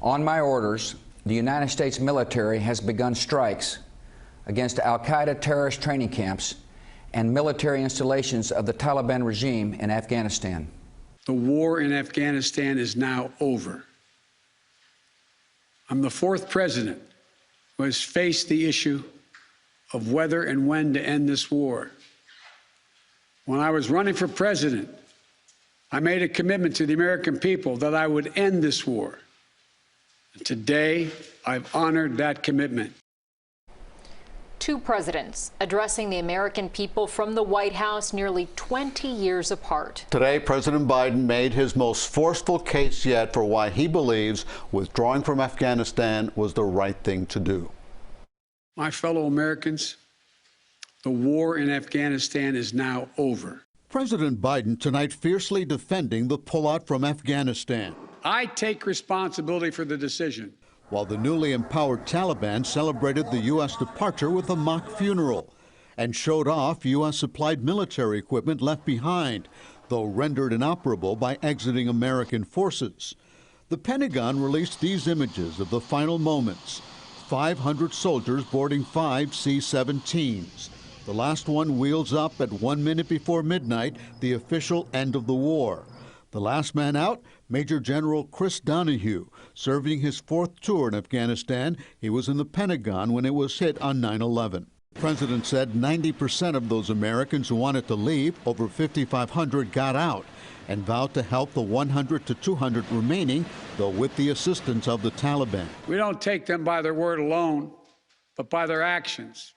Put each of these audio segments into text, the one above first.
On my orders, the United States military has begun strikes against al-Qaeda terrorist training camps and military installations of the Taliban regime in Afghanistan. The war in Afghanistan is now over. I'm the fourth president who has faced the issue of whether and when to end this war. When I was running for president, I made a commitment to the American people that I would end this war. And today, I've honored that commitment. Two presidents addressing the American people from the White House nearly 20 years apart. Today, President Biden made his most forceful case yet for why he believes withdrawing from Afghanistan was the right thing to do. My fellow Americans, the war in Afghanistan is now over. President Biden tonight fiercely defending the pullout from Afghanistan. I take responsibility for the decision. While the newly empowered Taliban celebrated the U.S. departure with a mock funeral and showed off U.S.-supplied military equipment left behind, though rendered inoperable by exiting American forces. The Pentagon released these images of the final moments. 500 soldiers boarding 5 C-17s. The last one wheels up at 1 minute before midnight, the official end of the war. The last man out, Major General Chris Donahue, serving his 4th tour in Afghanistan. He was in the Pentagon when it was hit on 9/11. The president said 90% of those Americans who wanted to leave, over 5,500, got out and vowed to help the 100 to 200 remaining, though with the assistance of the Taliban. We don't take them by their word alone, but by their actions.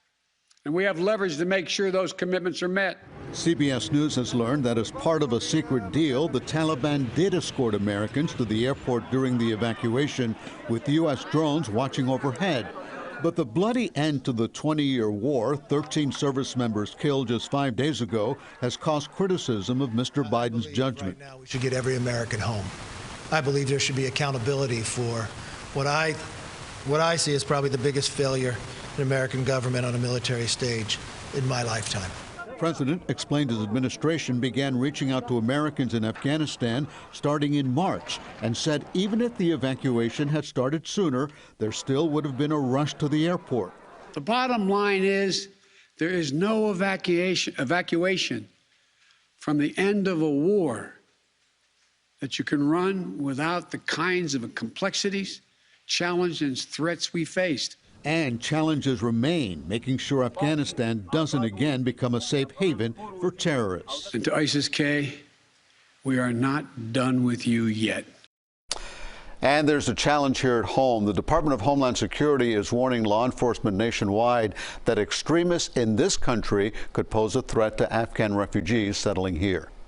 And we have leverage to make sure those commitments are met. CBS News has learned that as part of a secret deal, the Taliban did escort Americans to the airport during the evacuation, with U.S. drones watching overhead. But the bloody end to the 20-year war, 13 service members killed just 5 days ago, has caused criticism of Mr. Biden's judgment. Right now, we should get every American home. I believe there should be accountability for what I see as probably the biggest failure in American government on a military stage in my lifetime. The president explained his administration began reaching out to Americans in Afghanistan starting in March and said even if the evacuation had started sooner, there still would have been a rush to the airport. The bottom line is there is no evacuation from the end of a war that you can run without the kinds of complexities, challenges, and threats we faced. And challenges remain, making sure Afghanistan doesn't again become a safe haven for terrorists. And to ISIS-K, we are not done with you yet. And there's a challenge here at home. The Department of Homeland Security is warning law enforcement nationwide that extremists in this country could pose a threat to Afghan refugees settling here.